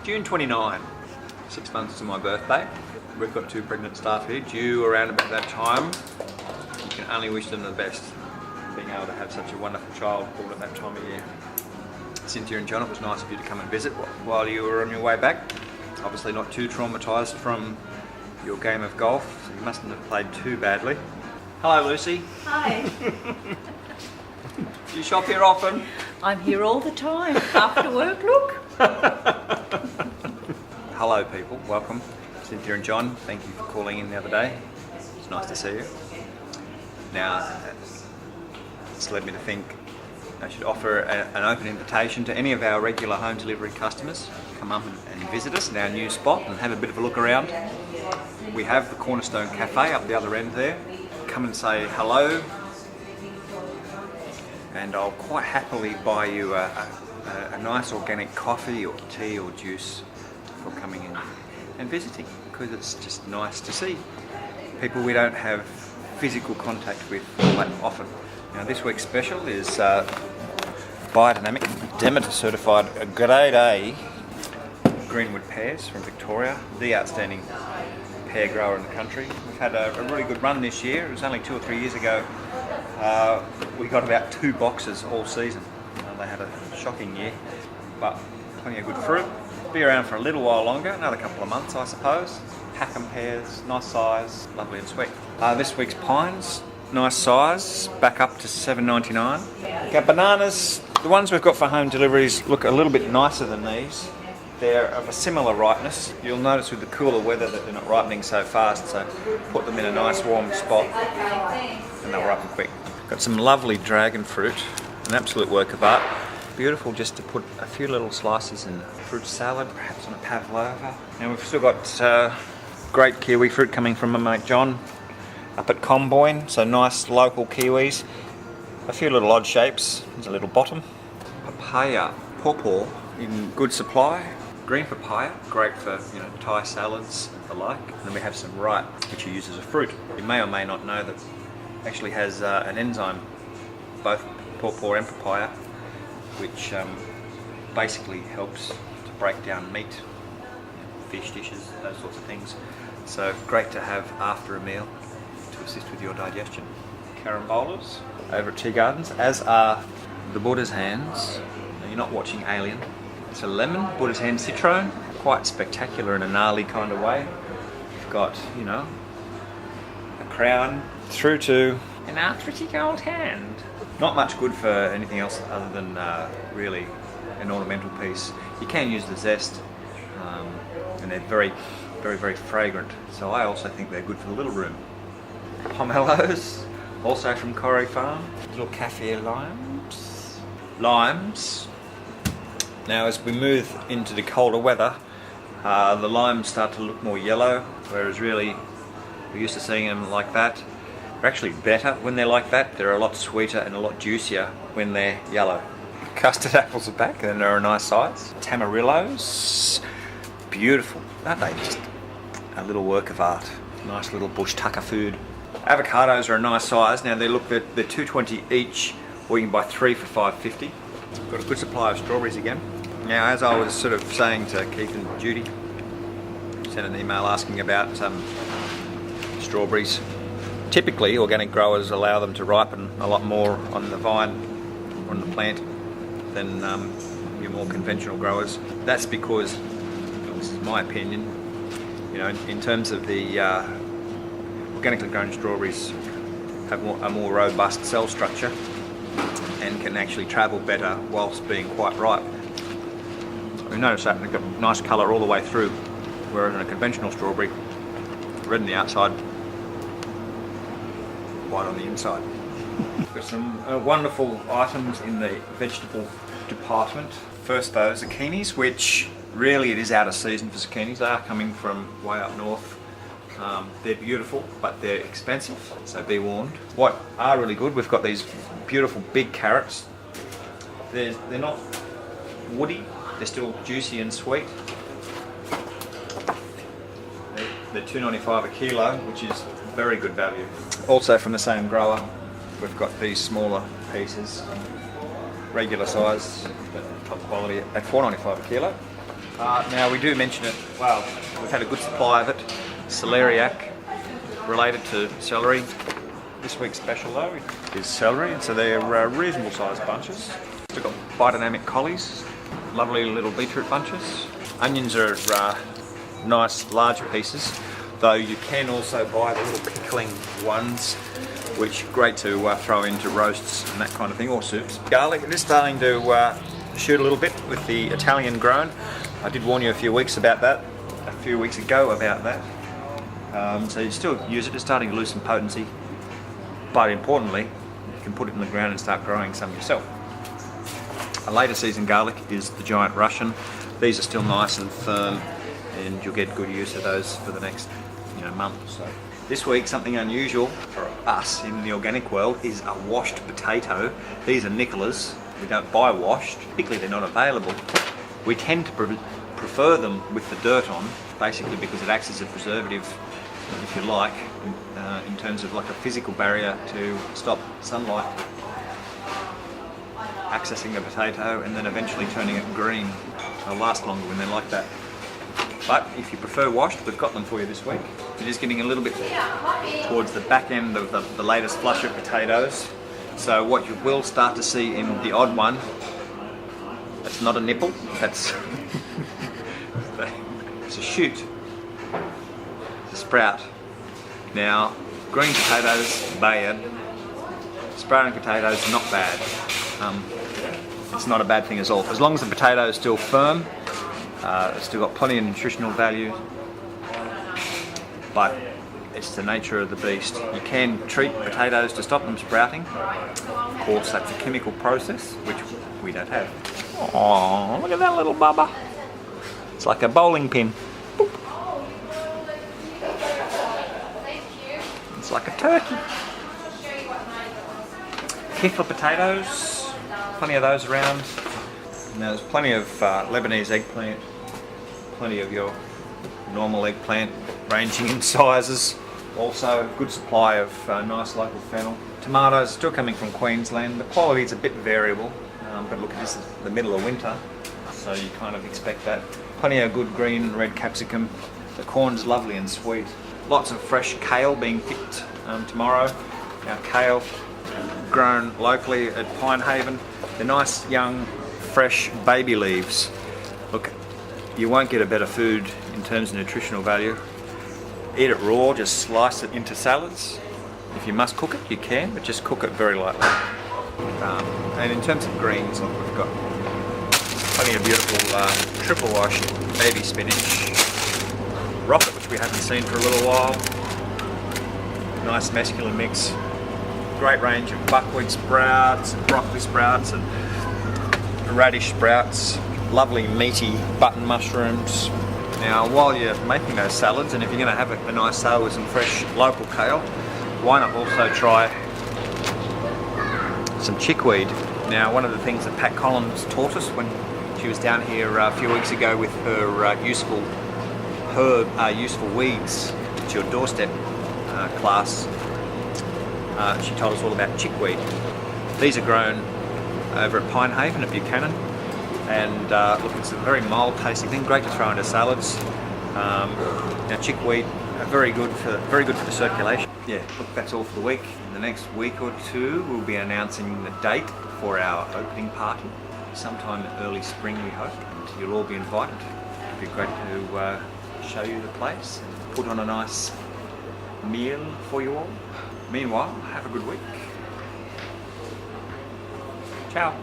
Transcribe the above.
June 29, 6 months to my birthday. We've got 2 pregnant staff here, due around about that time. You can only wish them the best, being able to have such a wonderful child born at that time of year. Cynthia and John, it was nice of you to come and visit while you were on your way back. Obviously not too traumatised from your game of golf, so you mustn't have played too badly. Hello, Lucy. Hi. Do you shop here often? I'm here all the time. After work, look. Hello people, welcome. Cynthia and John, thank you for calling in the other day. It's nice to see you. Now, it's led me to think I should offer an open invitation to any of our regular home delivery customers. Come up and visit us in our new spot and have a bit of a look around. We have the Cornerstone Cafe up the other end there. Come and say hello, and I'll quite happily buy you a nice organic coffee or tea or juice for coming in and visiting, because it's just nice to see people we don't have physical contact with all that often. Now this week's special is biodynamic, Demeter certified grade A Greenwood pears from Victoria, the outstanding pear grower in the country. We've had a really good run this year. It was only 2 or 3 years ago we got about 2 boxes all season. They had a shocking year, but plenty of good fruit. Be around for a little while longer, another couple of months I suppose. Packham pears, nice size, lovely and sweet. This week's pines, nice size, back up to $7.99. Okay, bananas, the ones we've got for home deliveries look a little bit nicer than these. They're of a similar ripeness. You'll notice with the cooler weather that they're not ripening so fast, so put them in a nice warm spot and they'll ripen quick. Got some lovely dragon fruit, an absolute work of art. Beautiful just to put a few little slices in a fruit salad, perhaps on a pavlova. And we've still got great kiwi fruit coming from my mate John up at Comboyne, so nice local kiwis. A few little odd shapes, there's a little bottom. Papaya, pawpaw in good supply. Green papaya, great for Thai salads, the like. And then we have some ripe, which you use as a fruit. You may or may not know that it actually has an enzyme, both pawpaw and papaya, which basically helps to break down meat, fish dishes, those sorts of things. So great to have after a meal to assist with your digestion. Carambolas over at Tea Gardens, as are the Buddha's hands. Now, you're not watching Alien. It's a lemon, Buddha's hand citron, quite spectacular in a gnarly kind of way. You've got, a crown through to an arthritic old hand. Not much good for anything else other than really an ornamental piece. You can use the zest, and they're very, very, very fragrant. So I also think they're good for the little room. Pomelos, also from Corrie Farm. Little kaffir limes. Limes. Now as we move into the colder weather, the limes start to look more yellow, whereas really we're used to seeing them like that. They're actually better when they're like that. They're a lot sweeter and a lot juicier when they're yellow. Custard apples are back and they're a nice size. Tamarillos, beautiful. Aren't they just a little work of art? Nice little bush tucker food. Avocados are a nice size. Now they're $2.20 each, or you can buy 3 for $5.50. Got a good supply of strawberries again. Now, as I was sort of saying to Keith and Judy, sent an email asking about strawberries. Typically, organic growers allow them to ripen a lot more on the vine or on the plant than your more conventional growers. That's because, this is my opinion, in terms of the organically grown strawberries have a more robust cell structure and can actually travel better whilst being quite ripe. We notice that they've got nice colour all the way through, whereas in a conventional strawberry, red on the outside, white on the inside. Got some wonderful items in the vegetable department. First though, zucchinis, which really it is out of season for zucchinis. They are coming from way up north. They're beautiful, but they're expensive, so be warned. What are really good, we've got these beautiful big carrots. They're not woody, they're still juicy and sweet. They're $2.95 a kilo, which is very good value. Also from the same grower, we've got these smaller pieces, regular size, but top quality at $4.95 a kilo. Now we do mention it, well, we've had a good supply of it. Celeriac, related to celery. This week's special though is celery, and so they're reasonable sized bunches. We've got biodynamic collies, lovely little beetroot bunches. Onions are nice larger pieces, though you can also buy the little pickling ones, which are great to throw into roasts and that kind of thing, or soups. Garlic, it is starting to shoot a little bit with the Italian grown. I did warn you a few weeks ago about that. So you still use it, it's starting to lose some potency, but importantly, you can put it in the ground and start growing some yourself. A later season garlic is the giant Russian. These are still nice and firm, and you'll get good use of those for the next month or so. This week, something unusual for us in the organic world is a washed potato. These are Nicolas. We don't buy washed, particularly they're not available. We tend to prefer them with the dirt on, basically because it acts as a preservative, if you like, in terms of like a physical barrier to stop sunlight accessing the potato and then eventually turning it green. They'll last longer when they're like that. But if you prefer washed, we've got them for you this week. We're just getting a little bit towards the back end of the latest flush of potatoes. So what you will start to see in the odd one, that's not a nipple, that's it's a shoot, it's a sprout. Now, green potatoes, bad. Sprouting potatoes, not bad. It's not a bad thing at all. As long as the potato is still firm, it's still got plenty of nutritional value, but it's the nature of the beast. You can treat potatoes to stop them sprouting. Of course, that's a chemical process, which we don't have. Oh, look at that little Bubba. It's like a bowling pin. Boop. It's like a turkey. Kefir potatoes, plenty of those around. And there's plenty of Lebanese eggplant, plenty of your normal eggplant, ranging in sizes. Also, good supply of nice local fennel. Tomatoes still coming from Queensland. The quality is a bit variable, but look, this is the middle of winter, so you kind of expect that. Plenty of good green and red capsicum. The corn's lovely and sweet. Lots of fresh kale being picked tomorrow. Our kale, grown locally at Pinehaven. They're nice, young, fresh baby leaves. Look, you won't get a better food in terms of nutritional value. Eat it raw, just slice it into salads. If you must cook it, you can, but just cook it very lightly. And in terms of greens, look, we've got plenty of beautiful triple wash baby spinach. Rocket, which we haven't seen for a little while. Nice masculine mix. Great range of buckwheat sprouts, and broccoli sprouts, and radish sprouts. Lovely meaty button mushrooms. Now, while you're making those salads, and if you're going to have a nice salad with some fresh local kale, why not also try some chickweed? Now, one of the things that Pat Collins taught us when she was down here a few weeks ago with her useful weeds at your doorstep class, she told us all about chickweed. These are grown over at Pinehaven at Buchanan, and look, it's a very mild tasting thing, great to throw into salads. Now, chickweed are very good for the circulation. Yeah, look, that's all for the week. In the next week or two, we'll be announcing the date for our opening party, sometime in early spring, we hope. And you'll all be invited. It'd be great to show you the place and put on a nice meal for you all. Meanwhile, have a good week. Ciao.